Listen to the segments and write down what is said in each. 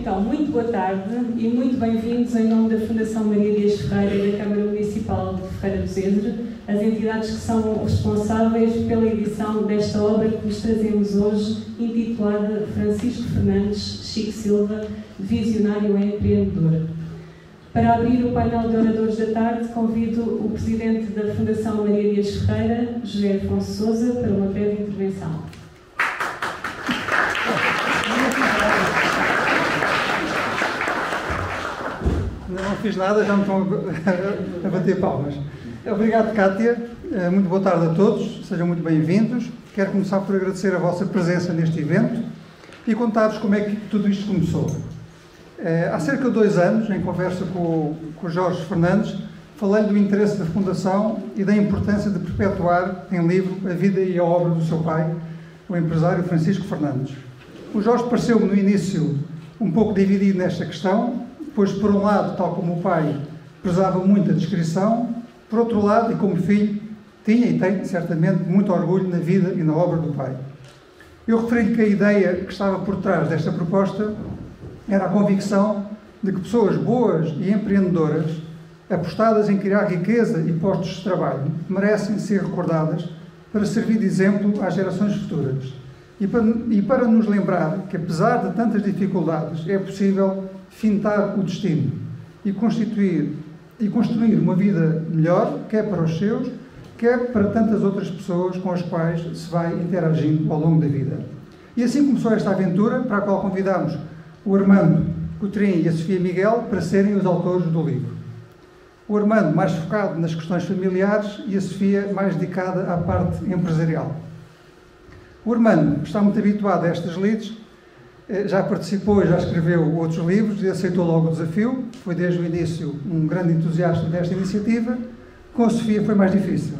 então, muito boa tarde e muito bem-vindos em nome da Fundação Maria Dias Ferreira e da Câmara Municipal de Ferreira do Zezer, as entidades que são responsáveis pela edição desta obra que vos trazemos hoje, intitulada Francisco Fernandes Chico Silva, Visionário e Empreendedor. Para abrir o painel de oradores da tarde, convido o Presidente da Fundação Maria Dias Ferreira, José Afonso Sousa, para uma breve intervenção. Não fiz nada, já me estão a bater palmas. Obrigado, Cátia. Muito boa tarde a todos. Sejam muito bem-vindos. Quero começar por agradecer a vossa presença neste evento e contar-vos como é que tudo isto começou. Há cerca de 2 anos, em conversa com o Jorge Fernandes, falei do interesse da Fundação e da importância de perpetuar em livro a vida e a obra do seu pai, o empresário Francisco Fernandes. O Jorge pareceu-me no início um pouco dividido nesta questão, pois, por um lado, tal como o pai, prezava muito a descrição, por outro lado, e como filho, tinha e tem, certamente, muito orgulho na vida e na obra do pai. Eu referi-lhe que a ideia que estava por trás desta proposta era a convicção de que pessoas boas e empreendedoras, apostadas em criar riqueza e postos de trabalho, merecem ser recordadas para servir de exemplo às gerações futuras. E para nos lembrar que, apesar de tantas dificuldades, é possível fintar o destino e construir uma vida melhor, quer para os seus, quer para tantas outras pessoas com as quais se vai interagindo ao longo da vida. E assim começou esta aventura, para a qual convidámos o Armando Coutrinho e a Sofia Miguel para serem os autores do livro. O Armando mais focado nas questões familiares e a Sofia mais dedicada à parte empresarial. O Armando está muito habituado a estas lides, já participou e já escreveu outros livros e aceitou logo o desafio. Foi desde o início um grande entusiasta desta iniciativa. Com a Sofia foi mais difícil.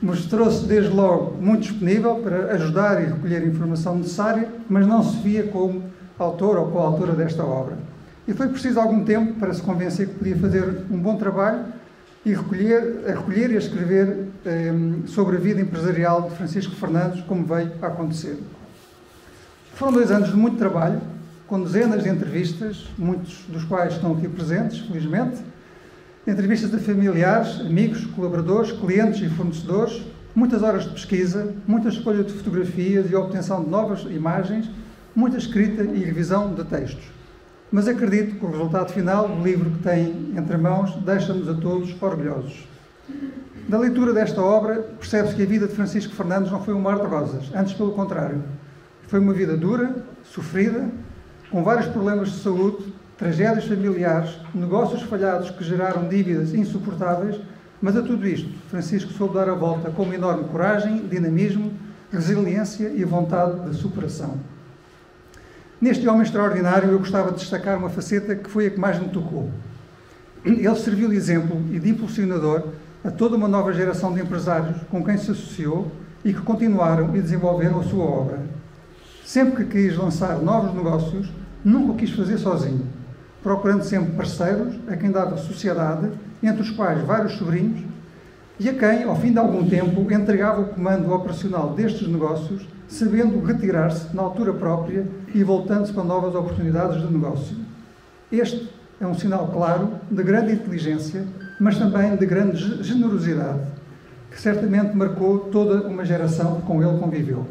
Mostrou-se desde logo muito disponível para ajudar e recolher a informação necessária, mas não se via como autor ou coautora desta obra. E foi preciso algum tempo para se convencer que podia fazer um bom trabalho e a recolher e a escrever sobre a vida empresarial de Francisco Fernandes, como veio a acontecer. Foram 2 anos de muito trabalho, com dezenas de entrevistas, muitos dos quais estão aqui presentes, felizmente, entrevistas a familiares, amigos, colaboradores, clientes e fornecedores, muitas horas de pesquisa, muita escolha de fotografias e obtenção de novas imagens, muita escrita e revisão de textos. Mas acredito que o resultado final, o livro que tem entre mãos, deixa-nos a todos orgulhosos. Da leitura desta obra, percebe-se que a vida de Francisco Fernandes não foi um mar de rosas, antes pelo contrário. Foi uma vida dura, sofrida, com vários problemas de saúde, tragédias familiares, negócios falhados que geraram dívidas insuportáveis, mas a tudo isto, Francisco soube dar a volta com uma enorme coragem, dinamismo, resiliência e vontade de superação. Neste homem extraordinário, eu gostava de destacar uma faceta que foi a que mais me tocou. Ele serviu de exemplo e de impulsionador a toda uma nova geração de empresários com quem se associou e que continuaram e desenvolveram a sua obra. Sempre que quis lançar novos negócios, nunca o quis fazer sozinho, procurando sempre parceiros a quem dava sociedade, entre os quais vários sobrinhos, e a quem, ao fim de algum tempo, entregava o comando operacional destes negócios, sabendo retirar-se na altura própria e voltando-se para novas oportunidades de negócio. Este é um sinal claro de grande inteligência, mas também de grande generosidade, que certamente marcou toda uma geração que com ele conviveu.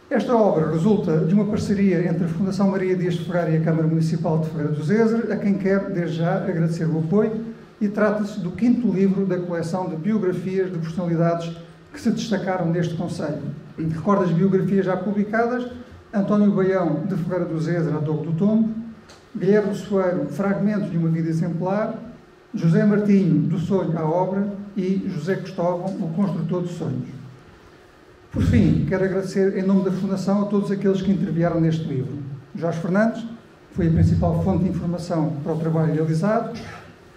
Esta obra resulta de uma parceria entre a Fundação Maria Dias Ferreira e a Câmara Municipal de Ferreira do Zezer, a quem quero, desde já, agradecer o apoio, e trata-se do 5º livro da coleção de biografias de personalidades que se destacaram neste concelho. Recordo as biografias já publicadas: António Baião, de Ferreira do Zezer, a Torre do Tombo; Guilherme Soeiro, Fragmentos de uma Vida Exemplar; José Martinho, do Sonho à Obra; e José Cristóvão, o Construtor de Sonhos. Por fim, quero agradecer em nome da Fundação a todos aqueles que intervieram neste livro. Jorge Fernandes foi a principal fonte de informação para o trabalho realizado,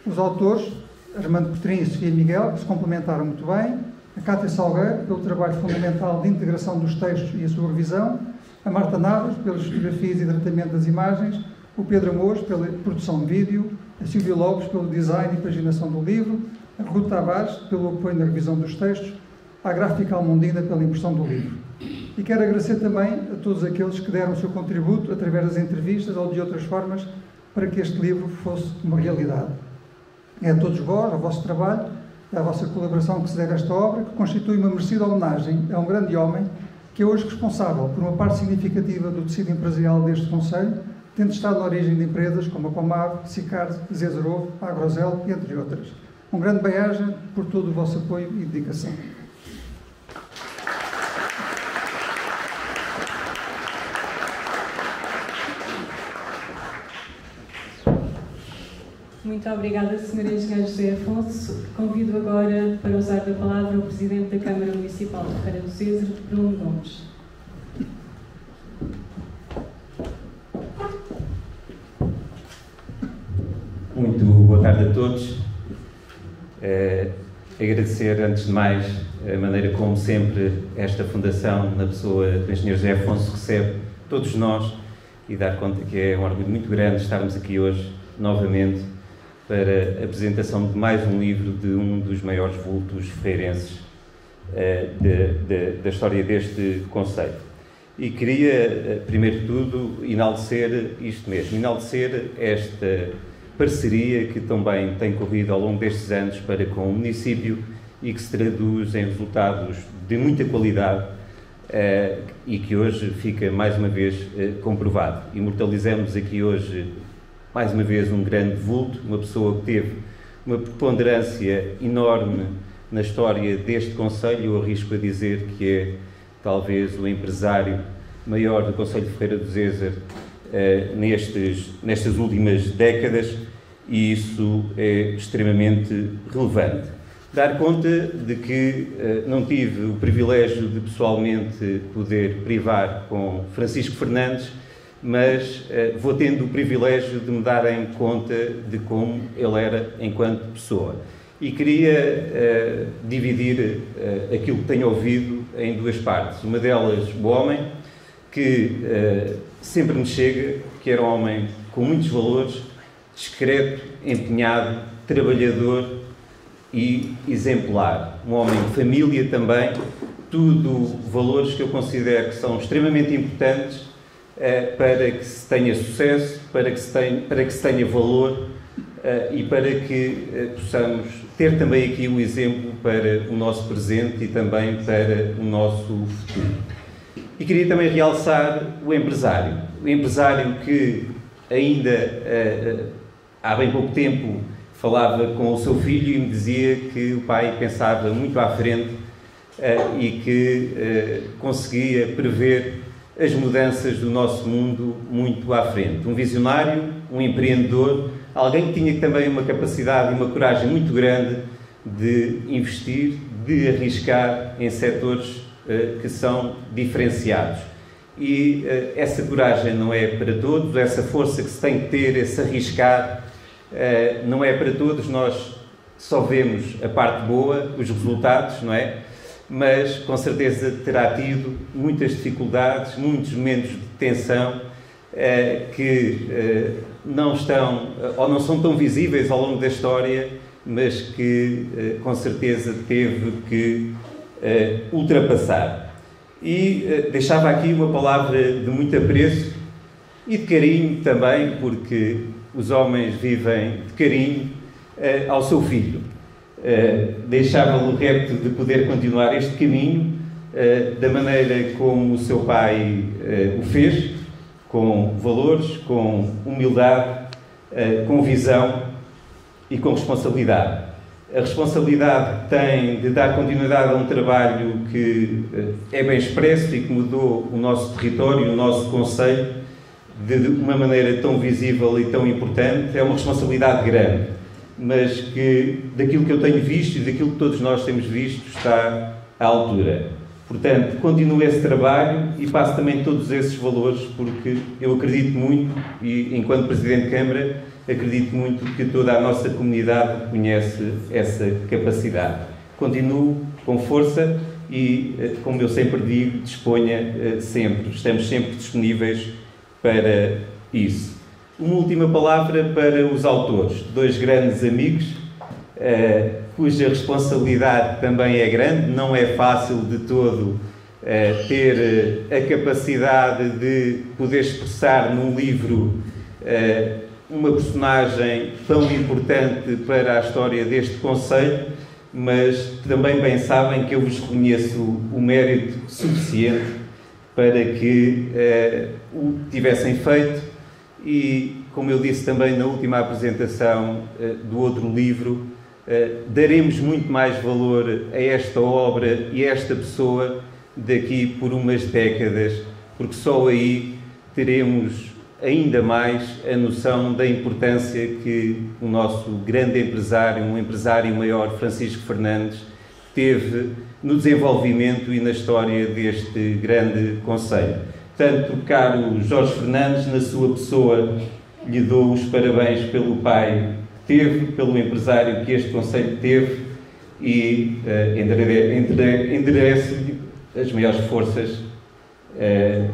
os autores, Armando Coutrinho e Sofia Miguel, que se complementaram muito bem, a Cátia Salgueiro, pelo trabalho fundamental de integração dos textos e a sua revisão, a Marta Navas, pelas fotografias e tratamento das imagens, o Pedro Amores, pela produção de vídeo, a Silvia Lopes, pelo design e paginação do livro, a Ruth Tavares, pelo apoio na revisão dos textos, à Gráfica Almondina, pela impressão do livro. E quero agradecer também a todos aqueles que deram o seu contributo, através das entrevistas ou de outras formas, para que este livro fosse uma realidade. É a todos vós, ao vosso trabalho, à vossa colaboração que se deve a esta obra, que constitui uma merecida homenagem a um grande homem que é hoje responsável por uma parte significativa do tecido empresarial deste concelho, tendo estado na origem de empresas como a Comave, Sicard, Zezerov, Agrosel, entre outras. Um grande bem-aja por todo o vosso apoio e dedicação. Muito obrigada, Sr. Engenheiro José Afonso. Convido agora para usar da palavra o Presidente da Câmara Municipal de Ferreira do César, Bruno Gomes. Muito boa tarde a todos. Agradecer, antes de mais, a maneira como sempre esta Fundação, na pessoa do Engenheiro José Afonso, recebe todos nós e dar conta que é um orgulho muito grande estarmos aqui hoje, novamente, para a apresentação de mais um livro de um dos maiores vultos ferreirenses da história deste concelho. E queria, primeiro de tudo, enaltecer isto mesmo, enaltecer esta parceria que também tem corrido ao longo destes anos para com o município e que se traduz em resultados de muita qualidade e que hoje fica mais uma vez comprovado. Imortalizamos aqui hoje mais uma vez um grande vulto, uma pessoa que teve uma preponderância enorme na história deste concelho. Eu arrisco a dizer que é talvez o empresário maior do concelho de Ferreira do César nestas últimas décadas, e isso é extremamente relevante. Dar conta de que não tive o privilégio de pessoalmente poder privar com Francisco Fernandes, mas vou tendo o privilégio de me darem conta de como ele era enquanto pessoa. E queria dividir aquilo que tenho ouvido em duas partes. Uma delas, o homem, que sempre me chega, que era um homem com muitos valores, discreto, empenhado, trabalhador e exemplar. Um homem de família também, tudo valores que eu considero que são extremamente importantes para que se tenha sucesso, para que se tenha valor e para que possamos ter também aqui um exemplo para o nosso presente e também para o nosso futuro. E queria também realçar o empresário que ainda há bem pouco tempo falava com o seu filho e me dizia que o pai pensava muito à frente e que conseguia prever as mudanças do nosso mundo muito à frente. Um visionário, um empreendedor, alguém que tinha também uma capacidade e uma coragem muito grande de investir, de arriscar em setores que são diferenciados. E essa coragem não é para todos, essa força que se tem que ter, esse arriscar, não é para todos. Nós só vemos a parte boa, os resultados, não é? Mas com certeza terá tido muitas dificuldades, muitos momentos de tensão que não estão ou não são tão visíveis ao longo da história, mas que com certeza teve que ultrapassar. E deixava aqui uma palavra de muito apreço e de carinho também, porque os homens vivem de carinho ao seu filho. Deixava-lhe o repto de poder continuar este caminho da maneira como o seu pai o fez, com valores, com humildade, com visão e com responsabilidade. A responsabilidade tem de dar continuidade a um trabalho que é bem expresso e que mudou o nosso território, o nosso concelho, de uma maneira tão visível e tão importante. É uma responsabilidade grande, mas que, daquilo que eu tenho visto e daquilo que todos nós temos visto, está à altura. Portanto, continuo esse trabalho e passo também todos esses valores, porque eu acredito muito, e enquanto Presidente de Câmara, acredito muito que toda a nossa comunidade conhece essa capacidade. Continuo com força e, como eu sempre digo, disponha sempre. Estamos sempre disponíveis para isso. Uma última palavra para os autores, dois grandes amigos, cuja responsabilidade também é grande. Não é fácil de todo ter a capacidade de poder expressar num livro uma personagem tão importante para a história deste concelho, mas também bem sabem que eu vos reconheço o mérito suficiente para que o tivessem feito e, como eu disse também na última apresentação do outro livro, daremos muito mais valor a esta obra e a esta pessoa daqui por umas décadas, porque só aí teremos ainda mais a noção da importância que o nosso grande empresário, um empresário maior, Francisco Fernandes, teve no desenvolvimento e na história deste grande concelho. Portanto, caro Jorge Fernandes, na sua pessoa, lhe dou os parabéns pelo pai que teve, pelo empresário que este concelho teve e endereço-lhe as maiores forças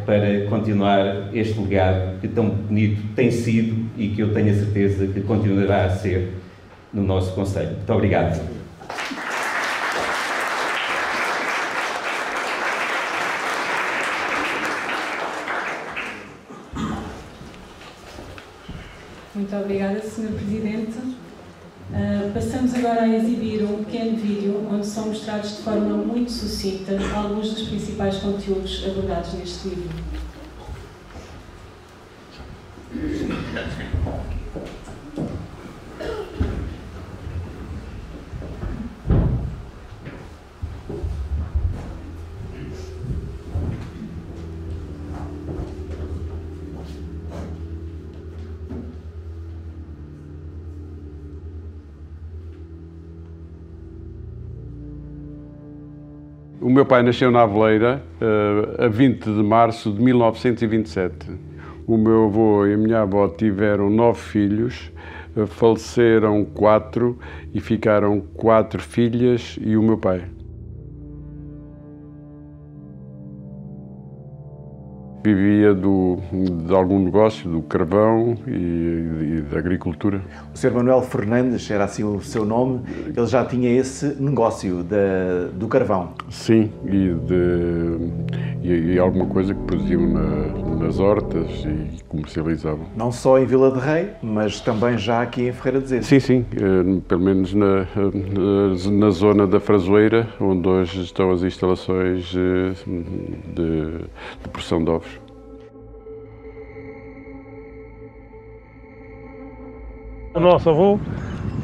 para continuar este legado que tão bonito tem sido e que eu tenho a certeza que continuará a ser no nosso concelho. Muito obrigado. Muito obrigada, Sr. Presidente. Passamos agora a exibir um pequeno vídeo onde são mostrados de forma muito sucinta alguns dos principais conteúdos abordados neste livro. O meu pai nasceu na Aveleira a 20 de março de 1927. O meu avô e a minha avó tiveram 9 filhos, faleceram 4 e ficaram 4 filhas e o meu pai. Vivia de algum negócio, do carvão e da agricultura. O Sr. Manuel Fernandes, era assim o seu nome, ele já tinha esse negócio do carvão. Sim, e alguma coisa que produziam nas hortas e comercializavam. Não só em Vila de Rei, mas também já aqui em Ferreira de Zezo. Sim, sim, pelo menos na zona da Frasoeira, onde hoje estão as instalações de produção de ovos. O nosso avô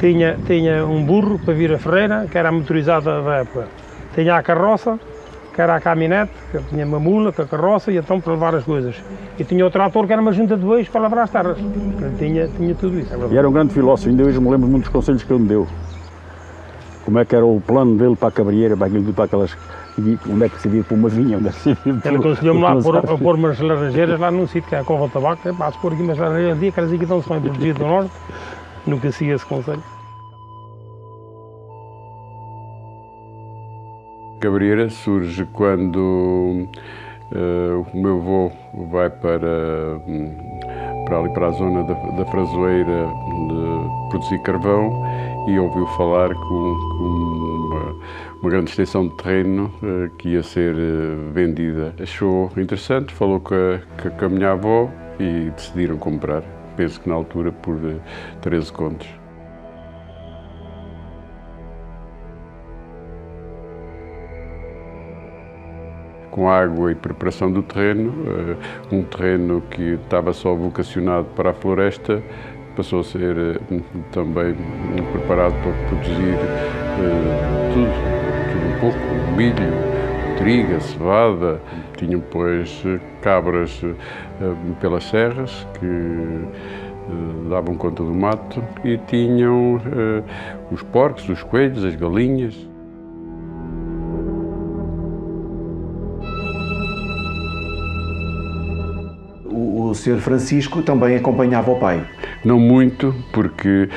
tinha um burro para vir a Ferreira, que era a motorizada da época. Tinha a carroça, que era a caminhonete, que tinha uma mula com a carroça e então para levar as coisas. E tinha o trator, que era uma junta de bois para lavrar as terras. Tinha tudo isso. E era um grande filósofo, ainda hoje me lembro muito dos conselhos que ele me deu. Como é que era o plano dele para a cabrieira, para aquelas... Onde é que se via para uma vinha, onde é que se via para... Ele aconselhou-me lá a pôr umas laranjeiras lá num sítio que é a Cova de Tabaco. Se pôr aqui umas laranjeiras, que aquelas aqui estão bem protegidas do norte. Nunca segui esse conselho. A cabrieira surge quando o meu avô vai para ali para a zona da Frasoeira de produzir carvão e ouviu falar com uma grande extensão de terreno que ia ser vendida. Achou interessante, falou com a minha avó e decidiram comprar. Penso que na altura por 13 contos. Com água e preparação do terreno, um terreno que estava só vocacionado para a floresta, passou a ser também preparado para produzir tudo um pouco, milho, trigo, cevada. Tinham, pois, cabras pelas serras que davam conta do mato e tinham os porcos, os coelhos, as galinhas. O Sr. Francisco também acompanhava o pai? Não muito, porque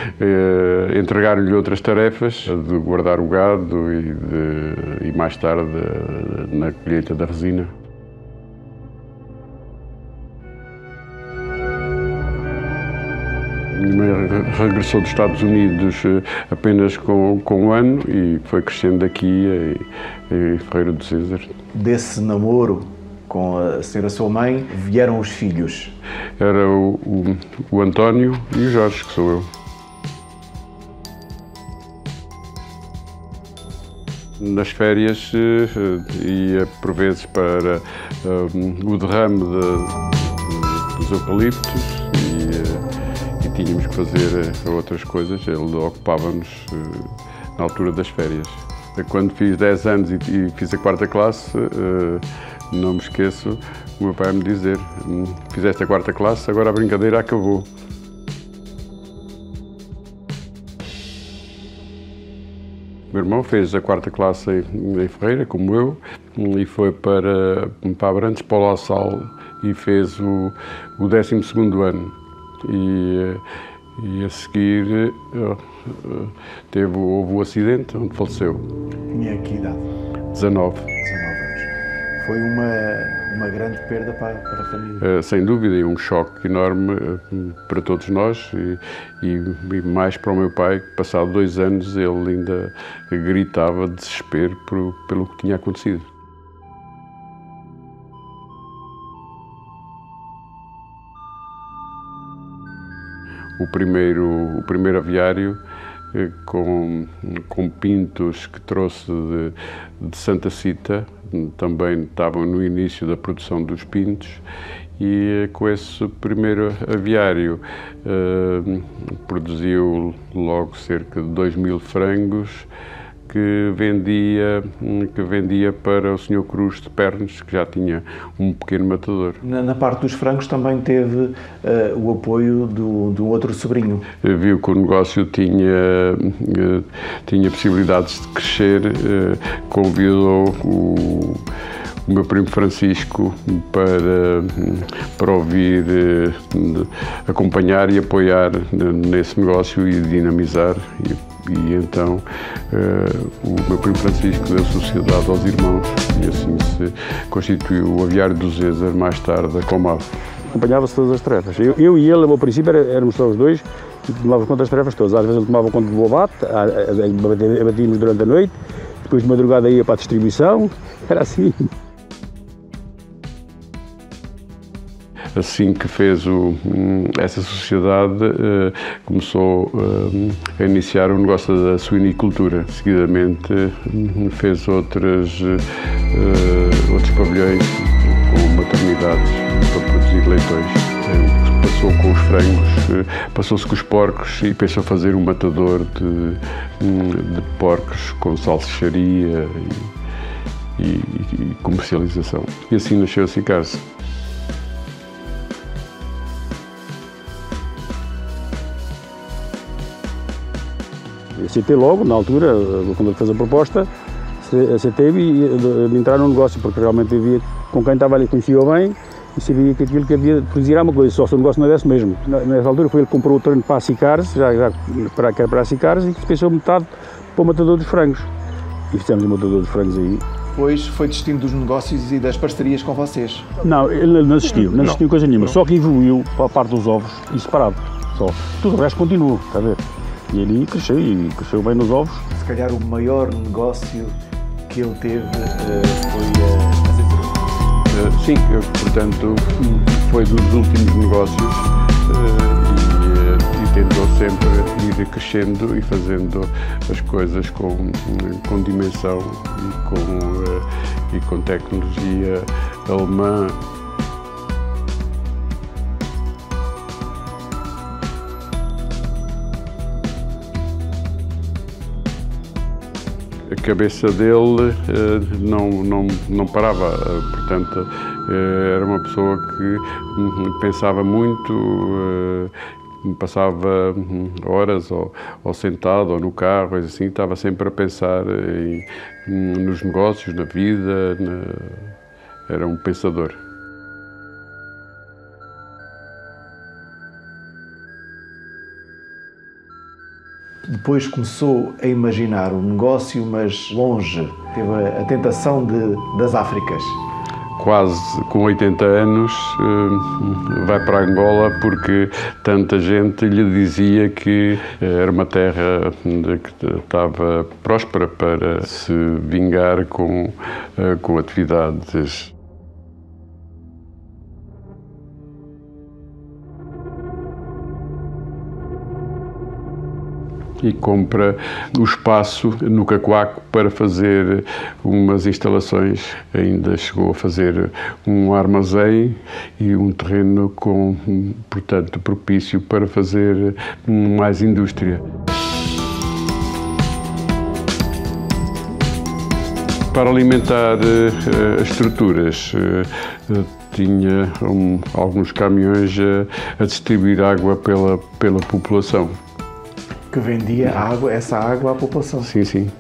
entregaram-lhe outras tarefas, de guardar o gado e mais tarde na colheita da resina. regressou dos Estados Unidos apenas com um ano e foi crescendo aqui em Ferreira do César. Desse namoro com a senhora sua mãe, vieram os filhos? Era o António e o Jorge, que sou eu. Nas férias ia por vezes para o derrame dos eucaliptos e tínhamos que fazer outras coisas. Ele ocupava-nos na altura das férias. Quando fiz 10 anos e fiz a 4ª classe, não me esqueço o meu pai me dizer: fizeste a 4ª classe, agora a brincadeira acabou. O meu irmão fez a 4ª classe em Ferreira, como eu, e foi para Abrantes, para o La Salle, e fez o 12º ano. E a seguir houve um acidente onde faleceu. Tinha que idade? 19. 19 anos. Foi uma grande perda para a família? Sem dúvida, e um choque enorme para todos nós e mais para o meu pai, que passado 2 anos ele ainda gritava de desespero pelo que tinha acontecido. O primeiro aviário com pintos que trouxe de Santa Cita, também estavam no início da produção dos pintos, e com esse primeiro aviário produziu logo cerca de 2.000 frangos que vendia para o Sr. Cruz de Pernes, que já tinha um pequeno matador. Na parte dos frangos também teve o apoio do outro sobrinho. Viu que o negócio tinha possibilidades de crescer, convidou o meu primo Francisco para ouvir, acompanhar e apoiar nesse negócio e dinamizar. E então o meu primo Francisco deu sociedade aos irmãos e assim se constituiu o Aviário do César, mais tarde a Comaf. Acompanhava-se todas as tarefas. Eu e ele, ao princípio, éramos só os dois e tomávamos conta das tarefas todas. Às vezes ele tomava conta do abate, abatíamos durante a noite, depois de madrugada ia para a distribuição, era assim. Assim que fez essa sociedade, começou a iniciar o negócio da suinicultura. Seguidamente fez outros pavilhões com maternidades para produzir leitões. Passou com os frangos, passou-se com os porcos e pensou fazer um matador de porcos com salsicharia e comercialização. E assim nasceu a Sicarse. Aceitei logo, na altura, quando ele fez a proposta, aceitei-me e entrar no negócio, porque realmente havia com quem estava ali, conhecia bem e sabia que aquilo que havia de produzir era uma coisa, só se o negócio não desse mesmo. Nessa altura foi ele que comprou o terreno para a Sicarse, para a Sicarse, e que pensou metade para o matador dos frangos. E fizemos o matador dos frangos aí. Depois foi destino dos negócios e das parcerias com vocês? Não, ele não assistiu coisa nenhuma, só que evoluiu para a parte dos ovos e separado, só. Tudo o resto continua, está a ver? E ali cresceu, e cresceu bem nos ovos. Se calhar o maior negócio que ele teve foi a Sim, portanto, foi dos últimos negócios e tentou sempre ir crescendo e fazendo as coisas com dimensão e com tecnologia alemã. A cabeça dele não parava, portanto, era uma pessoa que pensava muito, passava horas ou sentado ou no carro, assim, estava sempre a pensar nos negócios, na vida, era um pensador. Depois começou a imaginar um negócio, mas longe. Teve a tentação das Áfricas. quase com 80 anos, vai para Angola porque tanta gente lhe dizia que era uma terra que estava próspera para se vingar com atividades. E compra o espaço no Cacoaco para fazer umas instalações. Ainda chegou a fazer um armazém e um terreno portanto, propício para fazer mais indústria. Para alimentar as estruturas, tinha alguns caminhões a distribuir água pela população. Que vendia essa água à população. Sim, sim.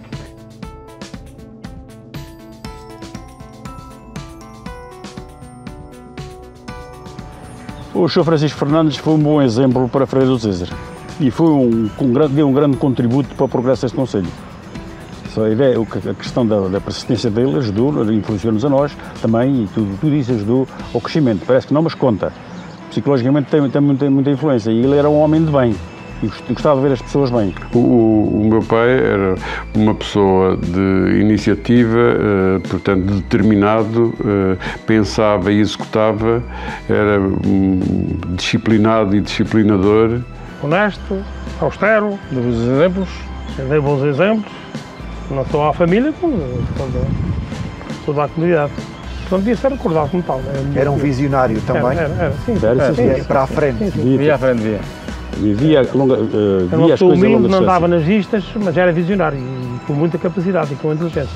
O Sr. Francisco Fernandes foi um bom exemplo para Freira do César e deu um grande contributo para o progresso deste concelho. A questão da persistência dele ajudou, influenciou-nos a nós também, e tudo isso ajudou ao crescimento. Parece que não, mas conta. Psicologicamente tem muita influência e ele era um homem de bem. E gostava de ver as pessoas bem. O meu pai era uma pessoa de iniciativa, portanto determinado, pensava e executava, era disciplinado e disciplinador. Honesto, austero, deu bons exemplos, não só à família, como toda a comunidade. Não devia ser recordado como tal. Era um visionário também? Era, sim. Para a frente? Via à frente, via. Via as coisas humilde, não andava nas vistas, mas era visionário e com muita capacidade e com inteligência.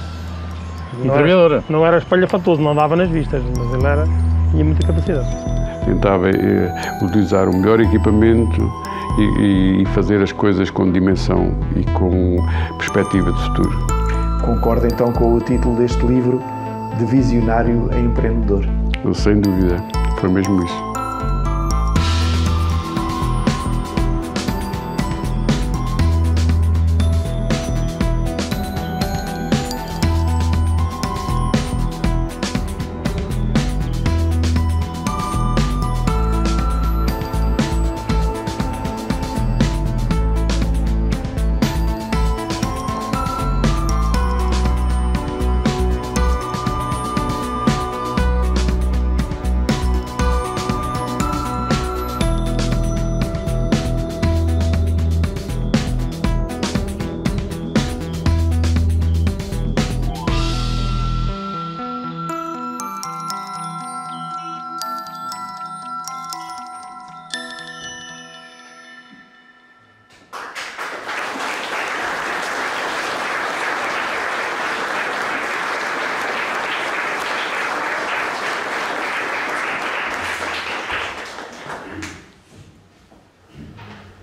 E trabalhadora. Não era espalhafatoso, não andava nas vistas, mas ele tinha muita capacidade. Tentava utilizar o melhor equipamento e fazer as coisas com dimensão e com perspectiva de futuro. Concorda então com o título deste livro, de visionário a empreendedor? Sem dúvida, foi mesmo isso.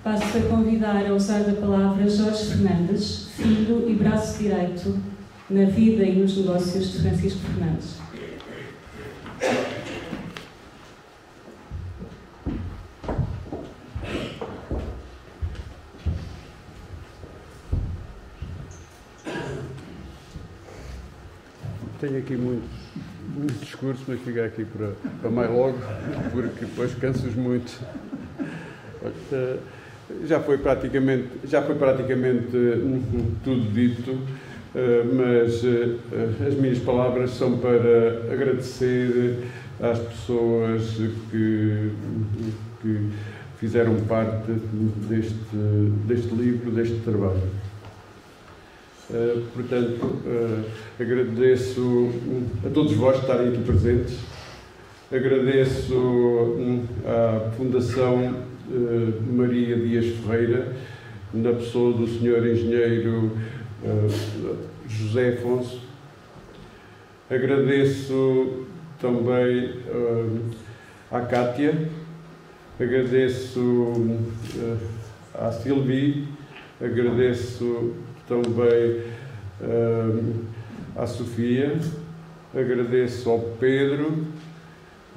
Passo a convidar a usar da palavra Jorge Fernandes, filho e braço direito na vida e nos negócios de Francisco Fernandes. Tenho aqui muito discurso, mas fica aqui para mais logo, porque depois cansas muito. Já foi praticamente tudo dito, mas as minhas palavras são para agradecer às pessoas que fizeram parte deste livro, deste trabalho. Portanto, agradeço a todos vós que estarem aqui presentes, agradeço à Fundação Maria Dias Ferreira, na pessoa do Sr. Engenheiro José Afonso. Agradeço também à Cátia, agradeço à Silvi, agradeço também à Sofia, agradeço ao Pedro,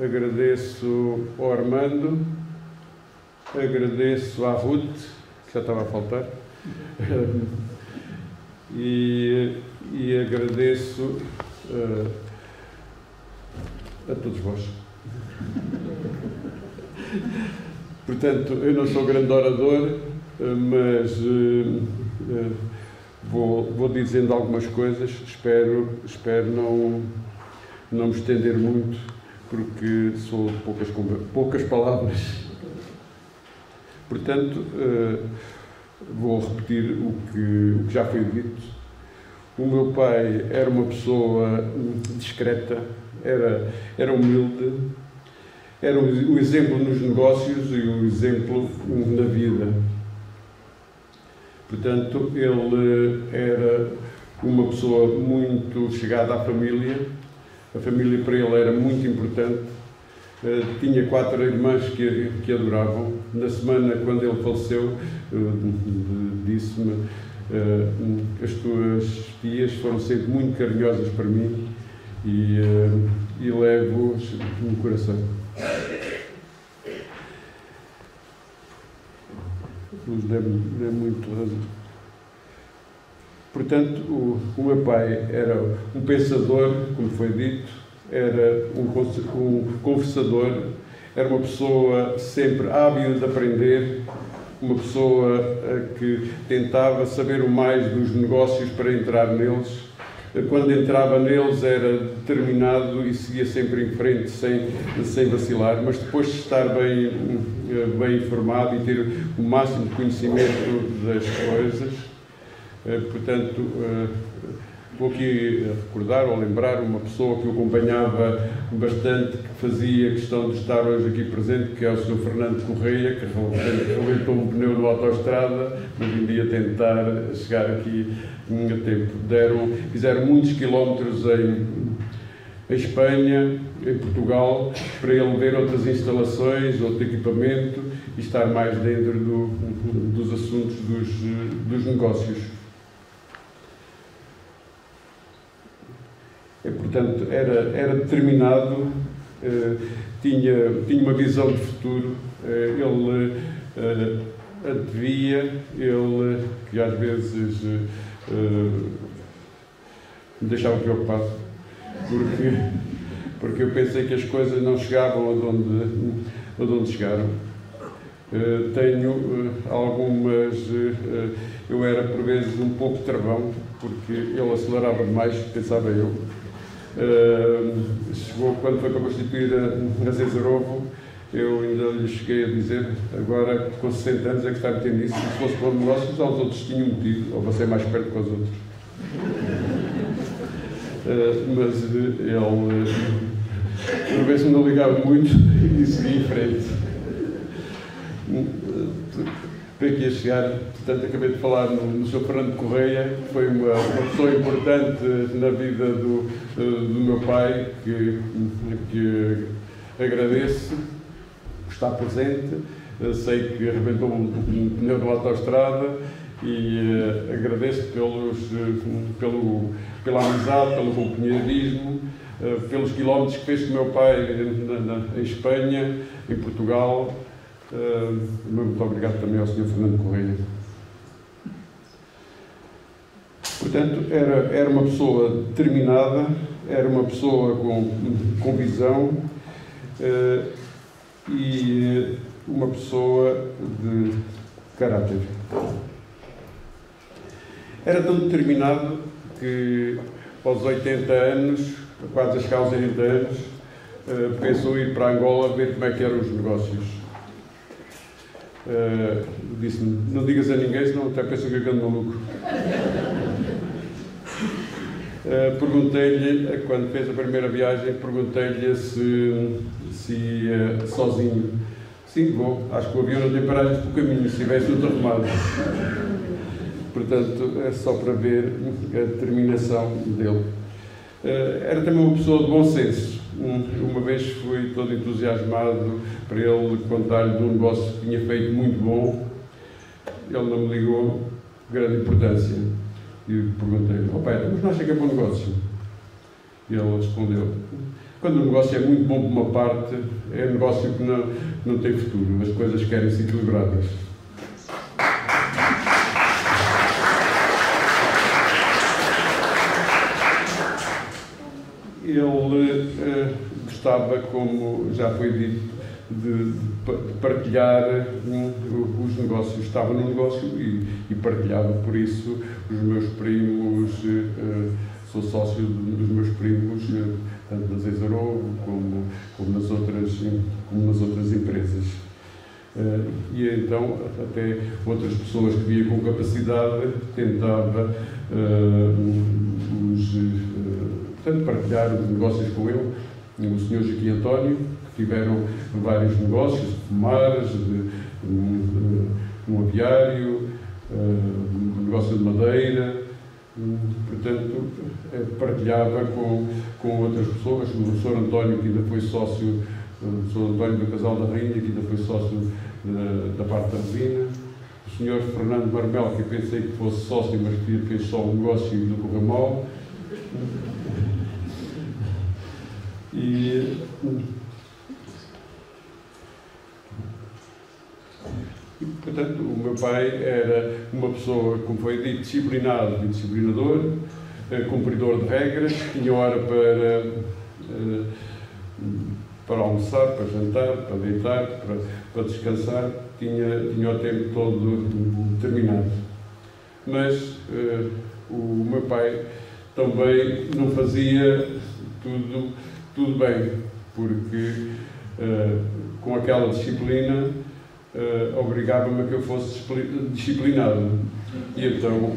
agradeço ao Armando, agradeço à Ruth, que já estava a faltar, e agradeço a todos vós. Portanto, eu não sou grande orador, mas vou dizendo algumas coisas. Espero não me estender muito, porque sou de poucas palavras. Portanto, vou repetir o que já foi dito. O meu pai era uma pessoa discreta, era humilde, era um exemplo nos negócios e um exemplo na vida. Portanto, ele era uma pessoa muito chegada à família. A família para ele era muito importante. Tinha 4 irmãs que adoravam. Na semana, quando ele faleceu, disse-me: as tuas tias foram sempre muito carinhosas para mim e levo-os no coração. Não é muito razão. Portanto, o meu pai era um pensador, como foi dito, era um conversador, era uma pessoa sempre ávido de aprender, uma pessoa que tentava saber o mais dos negócios para entrar neles. Quando entrava neles era determinado e seguia sempre em frente, sem vacilar, mas depois de estar bem informado e ter o máximo de conhecimento das coisas, portanto, vou aqui recordar ou lembrar uma pessoa que eu acompanhava bastante, que fazia questão de estar hoje aqui presente, que é o Sr. Fernando Correia, que rebentou um pneu na autoestrada, mas um dia tentar chegar aqui a tempo. Fizeram muitos quilómetros em Espanha, em Portugal, para ele ver outras instalações, outro equipamento e estar mais dentro dos assuntos dos negócios. Portanto, era determinado, tinha uma visão de futuro, ele antevia, ele que às vezes me deixava preocupado, porque eu pensei que as coisas não chegavam onde chegaram. Tenho algumas... eu era por vezes um pouco travão, porque ele acelerava demais, pensava eu. Chegou quando foi para constituir a Zezerovo, eu ainda lhe cheguei a dizer, agora com 60 anos é que está a meter nisso, se fosse para o negócio, os outros tinham metido, ou você mais perto que os outros. Mas ele, por vezes, não ligava muito e seguia em frente. Para aqui a chegar, portanto, acabei de falar no Sr. Fernando Correia, que foi uma pessoa importante na vida do meu pai, que agradeço por estar presente. Sei que arrebentou um pneu da autoestrada e agradeço pela amizade, pelo companheirismo, pelos quilómetros que fez com o meu pai em Espanha, em Portugal. Muito obrigado também ao Sr. Fernando Correia. Portanto, era uma pessoa determinada, era uma pessoa com visão e uma pessoa de caráter. Era tão determinado que, aos 80 anos, quase a chegar aos 80 anos, pensou ir para Angola ver como é que eram os negócios. Disse-me, não digas a ninguém, senão até pensam que eu ando maluco. Perguntei-lhe, quando fez a primeira viagem, perguntei-lhe se ia sozinho. Sim, vou. Acho que o avião não tem paragens pelo caminho, se tivesse tudo arrumado. Portanto, é só para ver a determinação dele. Era também uma pessoa de bom senso. Uma vez fui todo entusiasmado para ele contar-lhe de um negócio que tinha feito muito bom. Ele não me ligou grande importância. E perguntei-lhe, pai, mas não acha que é bom negócio? E ele respondeu, quando o negócio é muito bom por uma parte, é um negócio que não tem futuro. As coisas querem ser equilibradas. Ele gostava, como já foi dito, de partilhar os negócios. Estava no negócio e partilhava, por isso, os meus primos, sou sócio dos meus primos, tanto na Zeizarou como nas outras empresas. E então, até outras pessoas que via com capacidade, tentava portanto, partilhar os negócios com ele. O Sr. Joaquim António, que tiveram vários negócios, de pomares, um aviário, um negócio de madeira. Portanto, partilhava com outras pessoas. O Sr. António, que ainda foi sócio, o Sr. António do Casal da Rainha, que ainda foi sócio da parte da resina. O Sr. Fernando Marmel, que eu pensei que fosse sócio, mas que fez só um negócio e não correu mal. E portanto, o meu pai era uma pessoa, como foi dito, disciplinado e disciplinador, cumpridor de regras, tinha hora para almoçar, para jantar, para deitar, para descansar, tinha o tempo todo determinado. Mas o meu pai também não fazia tudo bem, porque com aquela disciplina obrigava-me a que eu fosse disciplinado. E então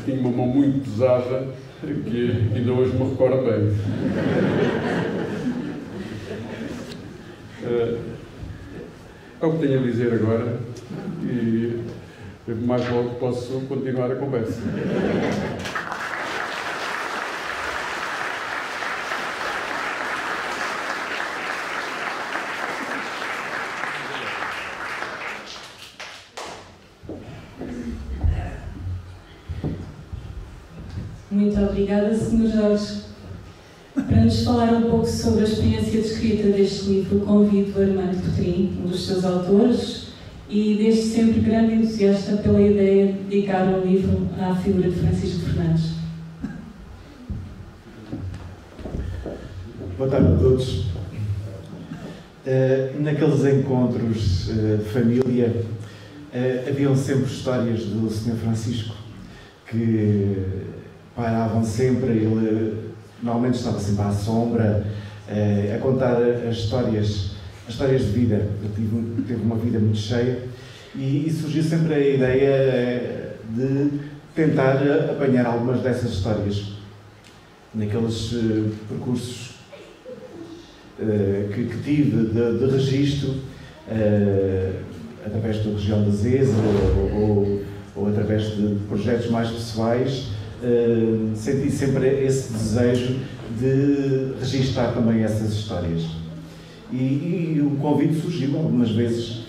tinha uma mão muito pesada que ainda hoje me recordo bem. É o que tenho a dizer agora e mais logo posso continuar a conversa. Muito obrigada, Sr. Jorge. Para nos falar um pouco sobre a experiência de escrita deste livro, convido o Armando Petrin, um dos seus autores, e desde sempre grande entusiasta pela ideia de dedicar um livro à figura de Francisco Fernandes. Boa tarde a todos. Naqueles encontros de família, haviam sempre histórias do Sr. Francisco que paravam sempre. Ele normalmente estava sempre à sombra a contar as histórias de vida. Ele teve uma vida muito cheia e surgiu sempre a ideia de tentar apanhar algumas dessas histórias naqueles percursos que tive de registro através da região da Zeza ou através de projetos mais pessoais. Senti sempre esse desejo de registar também essas histórias. E o convite surgiu algumas vezes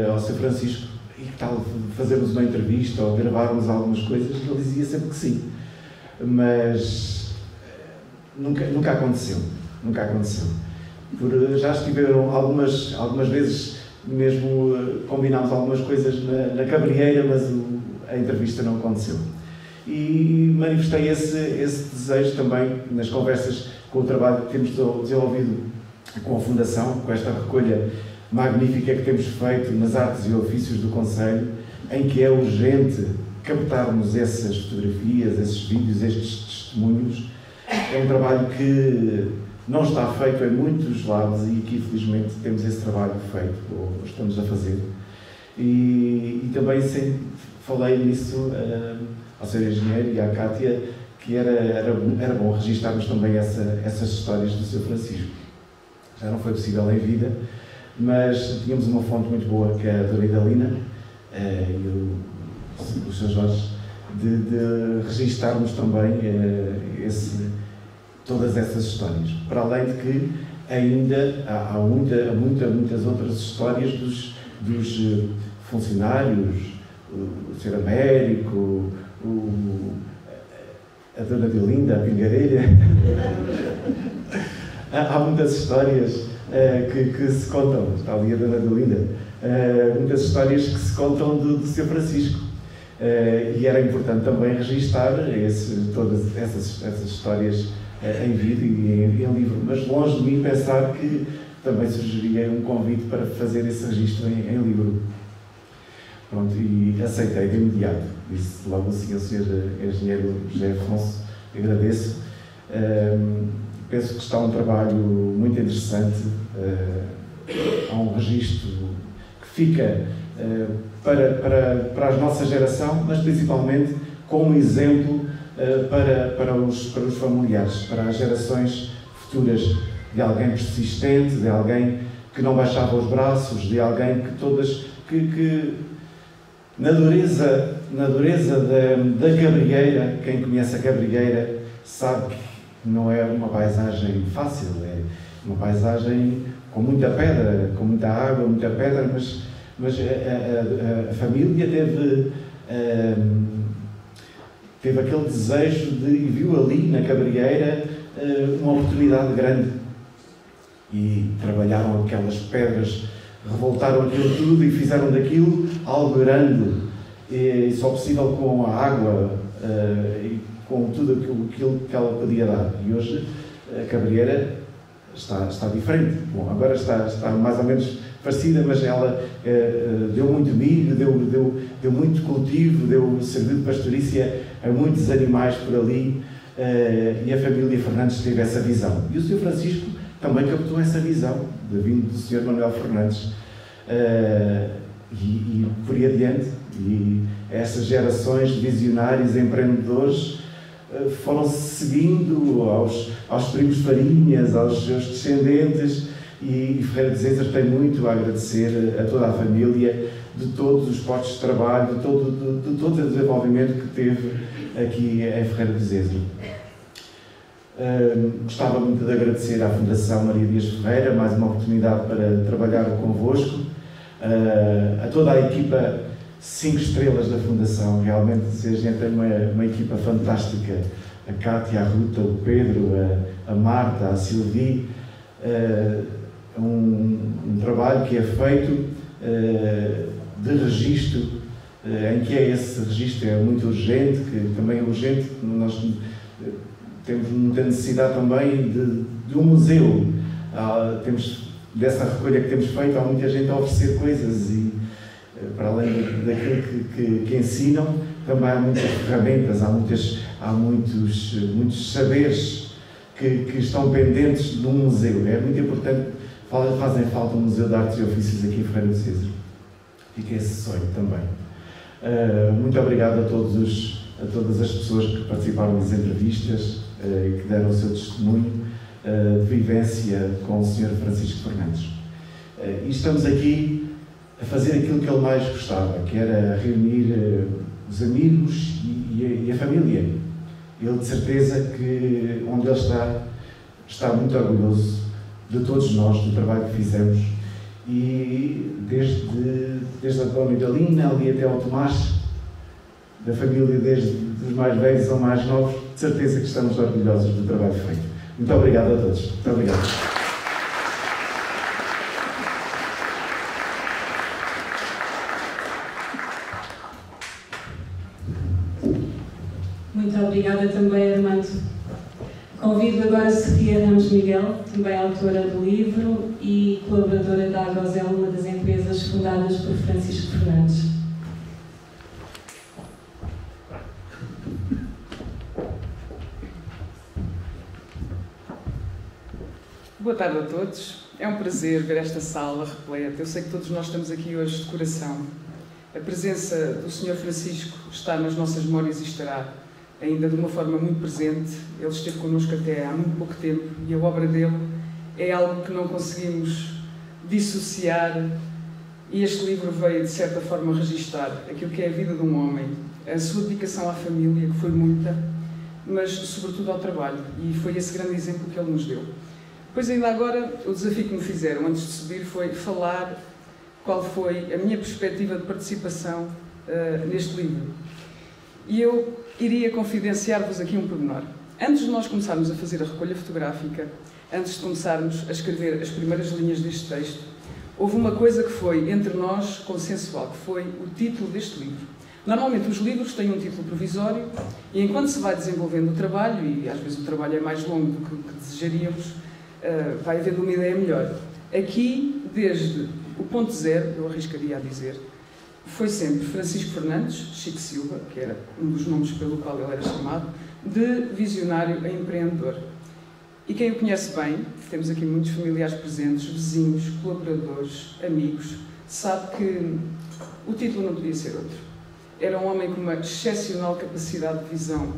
ao Sr. Francisco, e que tal fazermos uma entrevista ou gravarmos algumas coisas, e ele dizia sempre que sim. Mas nunca aconteceu. Nunca aconteceu. Já estiveram algumas vezes, mesmo combinámos algumas coisas na cabrieira, mas a entrevista não aconteceu. E manifestei esse desejo também nas conversas com o trabalho que temos desenvolvido com a Fundação, com esta recolha magnífica que temos feito nas artes e ofícios do Conselho, em que é urgente captarmos essas fotografias, esses vídeos, estes testemunhos. É um trabalho que não está feito em muitos lados e que, infelizmente, temos esse trabalho feito, ou estamos a fazer. E também falei nisso ao Sr. Engenheiro e à Cátia, que era bom registarmos também essas histórias do Sr. Francisco. Já não foi possível em vida, mas tínhamos uma fonte muito boa, que é a Dona Idalina e o Sr. Jorge, de registarmos também todas essas histórias. Para além de que ainda há muitas outras histórias dos funcionários, o Sr. Américo, a Dona Deolinda, a Pingarelha. Há muitas histórias que se contam. Está ali a Dona Deolinda. Muitas histórias que se contam do Sr. Francisco. E era importante também registar todas essas histórias em vídeo e em livro, mas longe de mim pensar que também surgiria um convite para fazer esse registro em livro. Pronto, e aceitei de imediato. Disse logo assim ao Sr. Engenheiro José Afonso, agradeço. Penso que está um trabalho muito interessante. Há um registro que fica para a nossa geração, mas principalmente como exemplo para os familiares, para as gerações futuras, de alguém persistente, de alguém que não baixava os braços, de alguém que na dureza da Cabrieira, quem conhece a Cabrieira sabe que não é uma paisagem fácil, é uma paisagem com muita pedra, com muita água, muita pedra, mas a família teve aquele desejo e viu ali na Cabrieira uma oportunidade grande e trabalharam aquelas pedras, revoltaram aquilo tudo e fizeram daquilo algo grande e só possível com a água e com tudo aquilo que ela podia dar. E hoje a Cabrieira está diferente. Bom, agora está mais ou menos parecida, mas ela deu muito milho, deu muito cultivo, serviu de pastorícia a muitos animais por ali, e a família Fernandes teve essa visão. E o Sr. Francisco também captou essa visão, vindo do Sr. Manuel Fernandes, e por aí adiante. E essas gerações de visionários, empreendedores, foram-se seguindo aos primos Farinhas, aos seus descendentes, e Ferreira de Zezer tem muito a agradecer a toda a família de todos os postos de trabalho, de todo o desenvolvimento que teve aqui em Ferreira de Zezer. Gostava muito de agradecer à Fundação Maria Dias Ferreira, mais uma oportunidade para trabalhar convosco, a toda a equipa 5 estrelas da Fundação. Realmente a gente tem uma equipa fantástica, a Cátia, a Ruta, o Pedro, a Marta, a Silvi, um trabalho que é feito de registro, em que esse registro é muito urgente, que também é urgente, nós temos muita necessidade também de um museu. Dessa recolha que temos feito, há muita gente a oferecer coisas e, para além daquilo que ensinam, também há muitas ferramentas, há muitos saberes que estão pendentes de um museu. É muito importante, fazem falta um Museu de Artes e Ofícios aqui em Ferreira de Zezer. Fica esse sonho também. Muito obrigado a todas as pessoas que participaram das entrevistas e que deram o seu testemunho de vivência com o Sr. Francisco Fernandes. E estamos aqui a fazer aquilo que ele mais gostava, que era reunir os amigos e a família. Ele, de certeza, que onde ele está muito orgulhoso de todos nós, do trabalho que fizemos, e desde a Dona Idalina ali até ao Tomás, da família, desde os mais velhos aos mais novos, de certeza que estamos orgulhosos do trabalho feito. Muito obrigado a todos. Muito obrigado. Muito obrigada também, Armando. Convido agora a Sofia Ramos Miguel, também autora do livro e colaboradora da Agrozel, uma das empresas fundadas por Francisco Fernandes. Boa tarde a todos. É um prazer ver esta sala repleta. Eu sei que todos nós estamos aqui hoje de coração. A presença do Sr. Francisco está nas nossas memórias e estará ainda de uma forma muito presente. Ele esteve connosco até há muito pouco tempo e a obra dele é algo que não conseguimos dissociar, e este livro veio, de certa forma, registar aquilo que é a vida de um homem, a sua dedicação à família, que foi muita, mas sobretudo ao trabalho, e foi esse grande exemplo que ele nos deu. Pois ainda agora, o desafio que me fizeram antes de subir foi falar qual foi a minha perspectiva de participação neste livro. E eu iria confidenciar-vos aqui um pormenor. Antes de nós começarmos a fazer a recolha fotográfica, antes de começarmos a escrever as primeiras linhas deste texto, houve uma coisa que foi, entre nós, consensual, que foi o título deste livro. Normalmente os livros têm um título provisório e enquanto se vai desenvolvendo o trabalho, e às vezes o trabalho é mais longo do que desejaríamos, vai havendo uma ideia melhor. Aqui, desde o ponto zero, eu arriscaria a dizer, foi sempre Francisco Fernandes, Chico Silva, que era um dos nomes pelo qual ele era chamado, de visionário a empreendedor. E quem o conhece bem, temos aqui muitos familiares presentes, vizinhos, colaboradores, amigos, sabe que o título não podia ser outro. Era um homem com uma excepcional capacidade de visão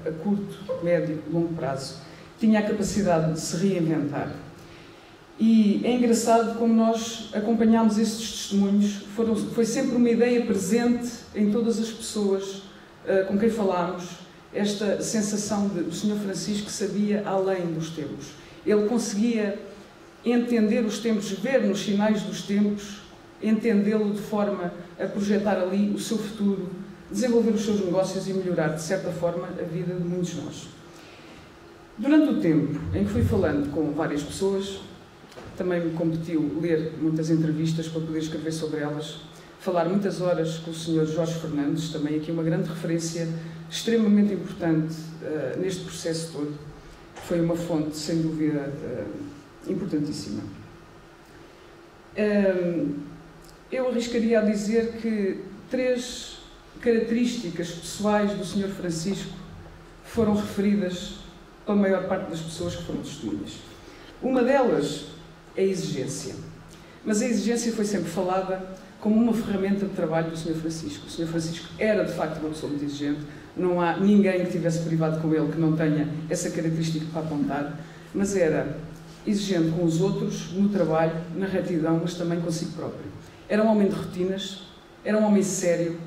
a curto, médio e longo prazo. Tinha a capacidade de se reinventar. E é engraçado como nós acompanhámos estes testemunhos. Foi sempre uma ideia presente em todas as pessoas com quem falámos, esta sensação de o Sr. Francisco sabia além dos tempos. Ele conseguia entender os tempos, ver nos sinais dos tempos, entendê-lo de forma a projetar ali o seu futuro, desenvolver os seus negócios e melhorar, de certa forma, a vida de muitos de nós. Durante o tempo em que fui falando com várias pessoas, também me competiu ler muitas entrevistas para poder escrever sobre elas, falar muitas horas com o Sr. Jorge Fernandes, também aqui uma grande referência extremamente importante neste processo todo. Foi uma fonte, sem dúvida, importantíssima. Eu arriscaria a dizer que 3 características pessoais do Sr. Francisco foram referidas pela maior parte das pessoas que foram testemunhas. Uma delas é a exigência. Mas a exigência foi sempre falada como uma ferramenta de trabalho do Sr. Francisco. O Sr. Francisco era, de facto, uma pessoa muito exigente. Não há ninguém que tivesse privado com ele que não tenha essa característica para apontar, mas era exigente com os outros, no trabalho, na retidão, mas também consigo próprio. Era um homem de rotinas, era um homem sério,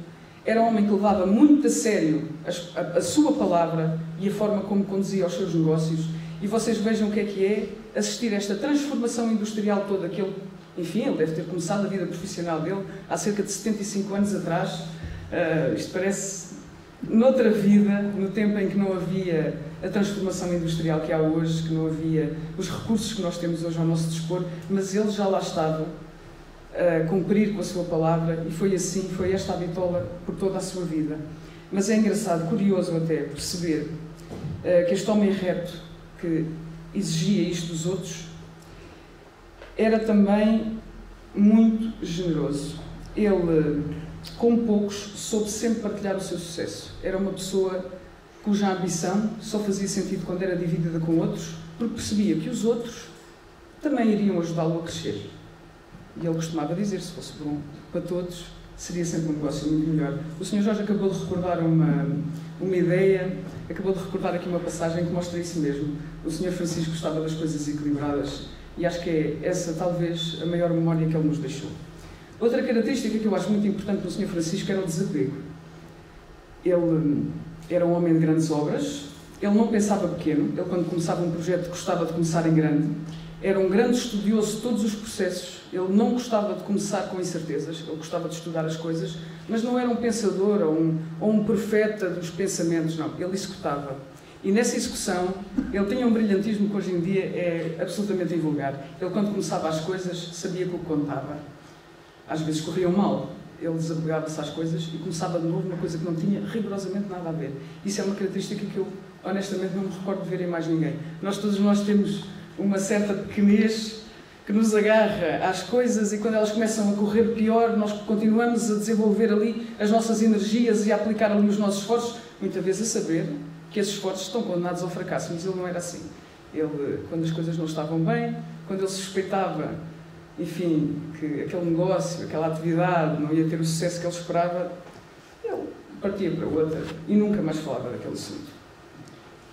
era um homem que levava muito a sério a sua palavra e a forma como conduzia os seus negócios. E vocês vejam o que é assistir a esta transformação industrial toda que ele, enfim, ele deve ter começado a vida profissional dele há cerca de 75 anos atrás. Isto parece noutra vida, no tempo em que não havia a transformação industrial que há hoje, que não havia os recursos que nós temos hoje ao nosso dispor, mas ele já lá estava a cumprir com a sua palavra e foi assim, foi esta a bitola por toda a sua vida. Mas é engraçado, curioso até, perceber que este homem reto, que exigia isto dos outros, era também muito generoso. Ele, com poucos, soube sempre partilhar o seu sucesso. Era uma pessoa cuja ambição só fazia sentido quando era dividida com outros, porque percebia que os outros também iriam ajudá-lo a crescer. E ele costumava dizer, se fosse bom para todos, seria sempre um negócio muito melhor. O Sr. Jorge acabou de recordar uma ideia, acabou de recordar aqui uma passagem que mostra isso mesmo. O Sr. Francisco gostava das coisas equilibradas e acho que é essa, talvez, a maior memória que ele nos deixou. Outra característica que eu acho muito importante no Sr. Francisco era o desapego. Ele era um homem de grandes obras, ele não pensava pequeno, ele quando começava um projeto gostava de começar em grande, era um grande estudioso de todos os processos, ele não gostava de começar com incertezas, ele gostava de estudar as coisas, mas não era um pensador ou um profeta dos pensamentos, não, ele executava. E nessa execução, ele tinha um brilhantismo que hoje em dia é absolutamente invulgar. Ele, quando começava as coisas, sabia que o que contava. Às vezes corriam mal, ele desapegava-se às coisas e começava de novo uma coisa que não tinha rigorosamente nada a ver. Isso é uma característica que eu, honestamente, não me recordo de ver em mais ninguém. Todos nós temos uma certa pequenez que nos agarra às coisas e quando elas começam a correr pior, nós continuamos a desenvolver ali as nossas energias e a aplicar ali os nossos esforços, muitas vezes a saber que esses esforços estão condenados ao fracasso, mas ele não era assim. Ele, quando as coisas não estavam bem, quando ele suspeitava, enfim, que aquele negócio, aquela atividade não ia ter o sucesso que ele esperava, ele partia para outra e nunca mais falava daquele assunto.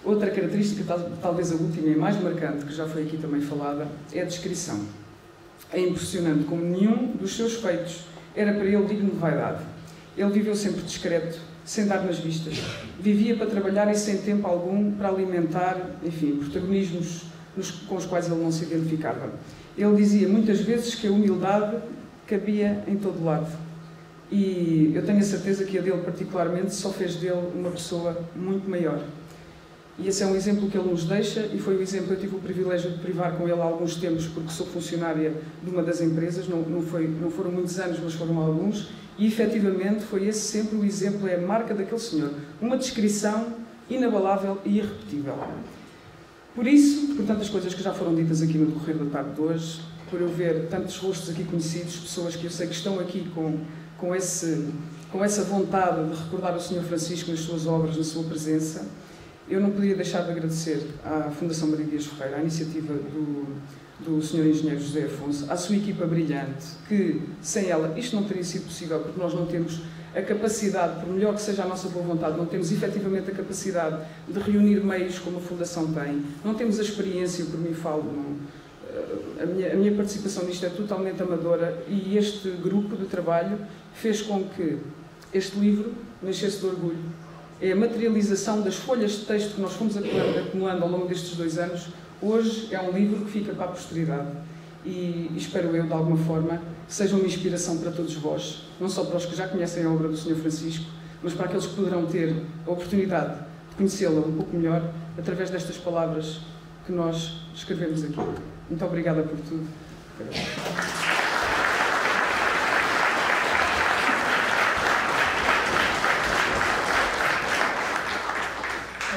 Outra característica, talvez a última e mais marcante, que já foi aqui também falada, é a descrição. É impressionante como nenhum dos seus feitos era para ele digno de vaidade. Ele viveu sempre discreto, sem dar nas vistas. Vivia para trabalhar e sem tempo algum para alimentar, enfim, protagonismos com os quais ele não se identificava. Ele dizia muitas vezes que a humildade cabia em todo lado. E eu tenho a certeza que a dele particularmente só fez dele uma pessoa muito maior. E esse é um exemplo que ele nos deixa, e foi o exemplo que eu tive o privilégio de privar com ele há alguns tempos, porque sou funcionária de uma das empresas, não foram muitos anos, mas foram alguns, e efetivamente foi esse sempre o exemplo, é a marca daquele senhor. Uma descrição inabalável e irrepetível. Por isso, por tantas coisas que já foram ditas aqui no decorrer da tarde de hoje, por eu ver tantos rostos aqui conhecidos, pessoas que eu sei que estão aqui com essa vontade de recordar o Sr. Francisco nas suas obras, na sua presença, eu não podia deixar de agradecer à Fundação Maria Dias Ferreira, à iniciativa do Sr. Engenheiro José Afonso, à sua equipa brilhante, que sem ela isto não teria sido possível, porque nós não temos a capacidade, por melhor que seja a nossa boa vontade, não temos efetivamente a capacidade de reunir meios como a Fundação tem, não temos a experiência, por mim falo, a minha participação nisto é totalmente amadora, e este grupo de trabalho fez com que este livro nascesse de orgulho. É a materialização das folhas de texto que nós fomos acumulando ao longo destes 2 anos. Hoje é um livro que fica para a posteridade e espero eu, de alguma forma, que seja uma inspiração para todos vós, não só para os que já conhecem a obra do Sr. Francisco, mas para aqueles que poderão ter a oportunidade de conhecê-la um pouco melhor através destas palavras que nós escrevemos aqui. Muito obrigada por tudo.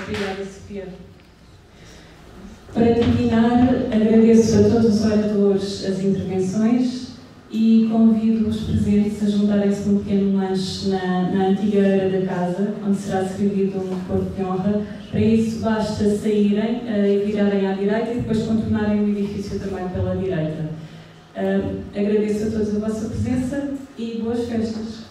Obrigada, Sofia. Para terminar, agradeço a todos os oradores as intervenções e convido os presentes a juntarem-se num pequeno lanche na antiga área da casa, onde será servido um corpo de honra. Para isso, basta saírem e virarem à direita e depois contornarem o edifício também pela direita. Agradeço a todos a vossa presença e boas festas.